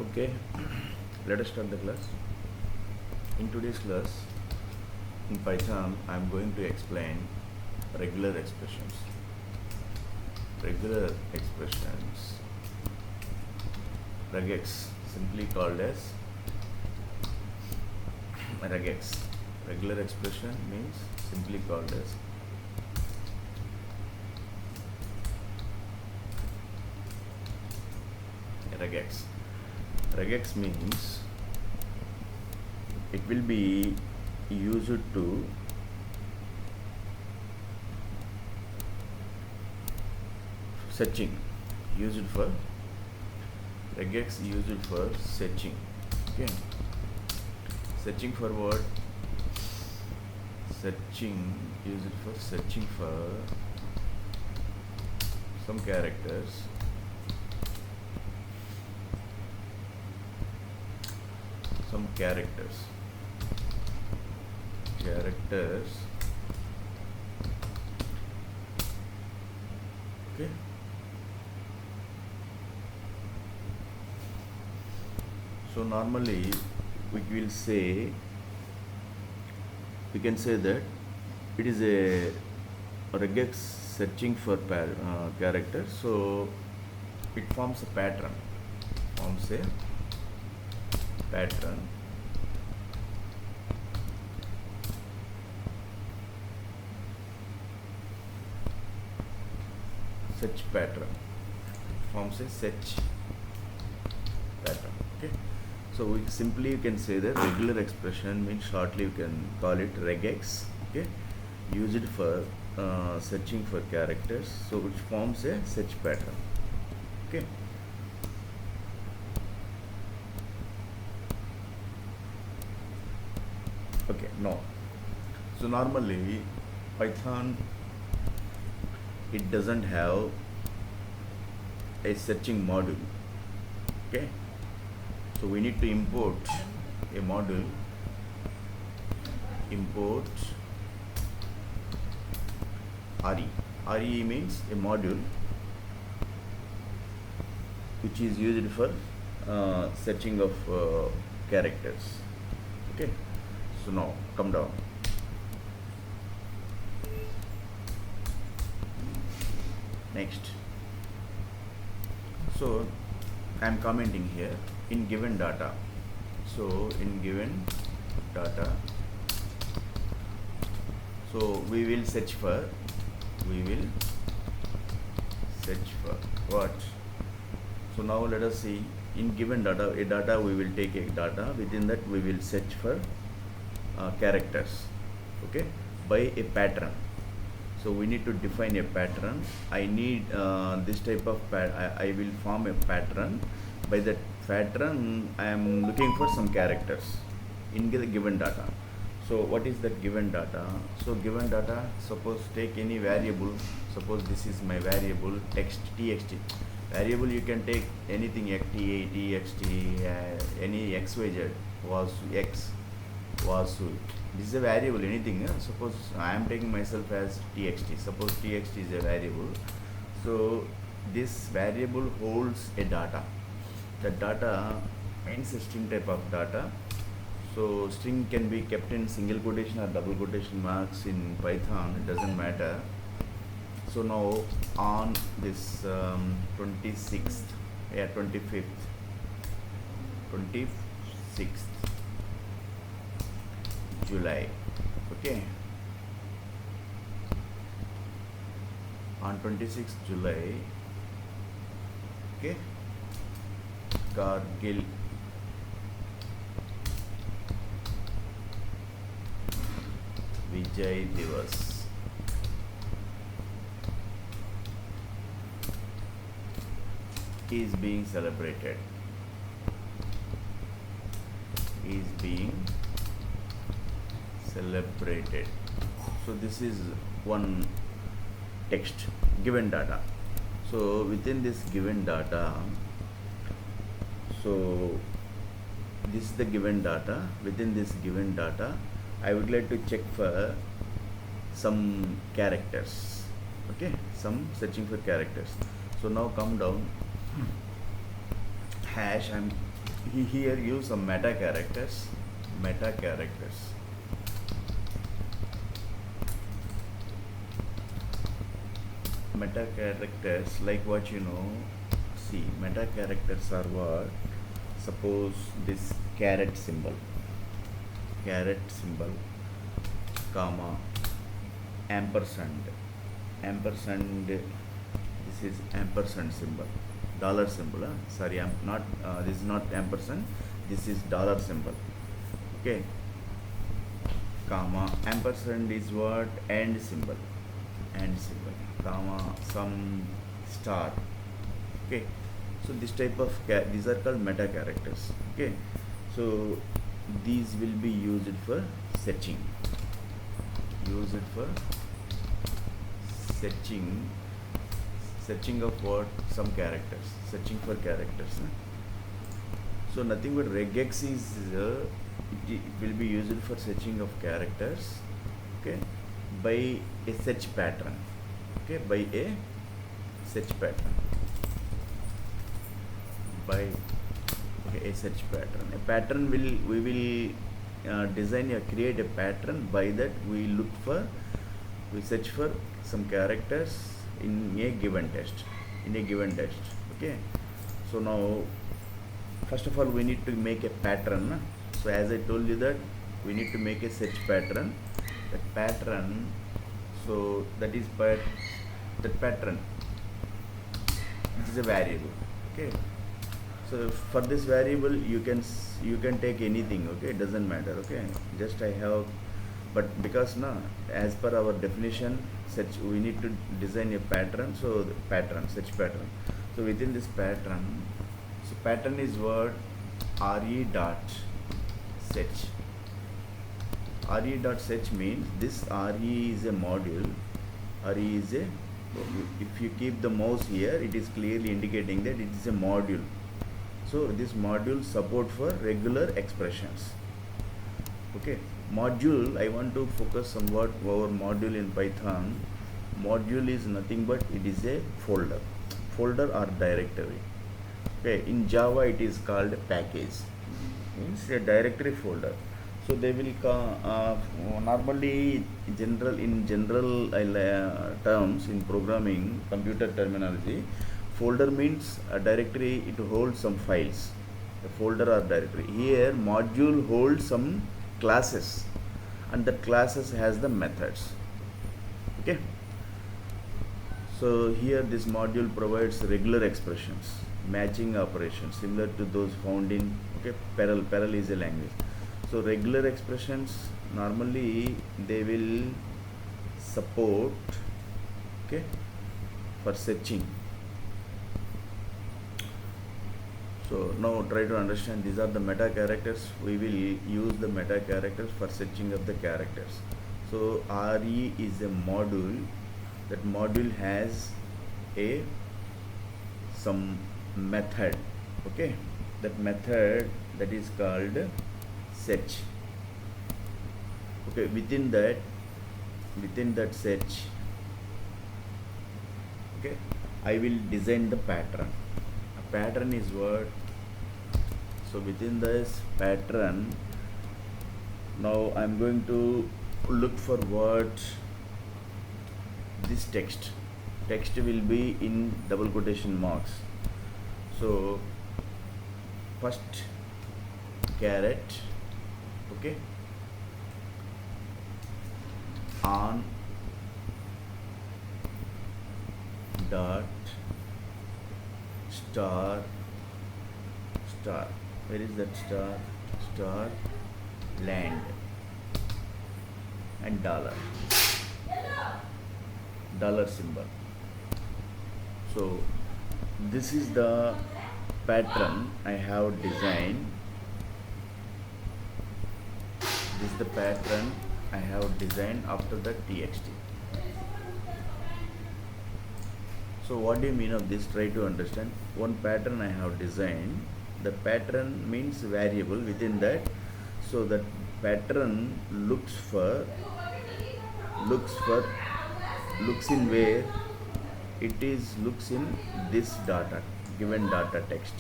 Okay, let us start the class. In today's class, in Python, I am going to explain regular expressions. Regular expressions, regex, simply called as regex. Regular expression means simply called as regex. Regex means it will be used to searching, used for regex, used for searching. Okay, searching for what? Searching, used for searching for some characters. Some characters okay, so normally we can say that it is a regex searching for characters, so it forms a pattern, search pattern, forms a search pattern. Okay, so we simply can say that regular expression means, shortly you can call it regex. Okay, used for searching for characters, so which forms a search pattern. Okay, now, so normally Python, it doesn't have a searching module. Okay, so we need to import a module, import RE means a module which is used for searching of characters. Okay, so now come down. Next, so I am commenting here in given data. So in given data, so we will search for what? So now let us see, in given data, we will take a data, within that we will search for characters, okay, by a pattern. So we need to define a pattern. I need this type of I will form a pattern. By that pattern, I am looking for some characters in the given data. So what is that given data? So given data, suppose take any variable. Suppose this is my variable text txt. Variable you can take anything, txt, any xyz, was x, was so. This is a variable, anything. Suppose I am taking myself as txt. Suppose txt is a variable. So this variable holds a data. The data means a string type of data. So string can be kept in single quotation or double quotation marks in Python, it doesn't matter. So now on this 26th, 26th July, okay, on 26th July, okay, Kargil Vijay Divas is being celebrated. So this is one text, given data. So within this given data, so this is the given data. Within this given data, I would like to check for some characters. Okay, some searching for characters. So now come down, hash, I'm he here use some meta characters. Meta characters. Meta characters, like what you know. See, meta characters are what? Suppose this caret symbol, comma, ampersand, this is ampersand symbol, dollar symbol, sorry, I'm not, this is not ampersand, this is dollar symbol, okay, comma, ampersand is what? And symbol, comma, some star, okay. So this type of these are called meta characters, okay. So these will be used for searching, searching of what? Some characters, searching for characters, so nothing but regex is it will be used for searching of characters, okay, by a search pattern, okay, by a search pattern, by a search pattern. A pattern will, we will design or create a pattern. By that we search for some characters in a given text, okay. So now first of all we need to make a pattern. So as I told you that we need to make a search pattern. That pattern, so that is that pattern, this is a variable, okay. So for this variable you can take anything, okay, it doesn't matter, okay. Just I have, but because now as per our definition search, we need to design a pattern. So the pattern, search pattern. So within this pattern, so pattern is what? Re dot search. Re dot search means this Re is a module. Re is a, if you keep the mouse here, it is clearly indicating that it is a module. So this module support for regular expressions, okay. Module, I want to focus somewhat over module in Python. Module is nothing but it is a folder or directory, okay. In Java it is called package, means a directory folder. So they will normally in general terms in programming computer terminology, folder means a directory, it holds some files, a folder or directory. Here module holds some classes, and that classes has the methods, okay. So here this module provides regular expressions, matching operations similar to those found in, okay, Perl is a language. So regular expressions normally they will support, okay, for searching. So now try to understand, these are the meta characters. We will use the meta characters for searching of the characters. So Re is a module. That module has some method, okay. That method, that is called search, okay. Within that search, okay, I will design the pattern. A pattern is what? So within this pattern, now I am going to look for what? This text will be in double quotation marks. So first caret, okay, on dot star, where is that star land, and dollar symbol. So this is the pattern I have designed. This is the pattern I have designed after the txt. So what do you mean of this? Try to understand. One pattern I have designed. The pattern means variable within that. So that pattern looks in where it is looks in this data, given data text.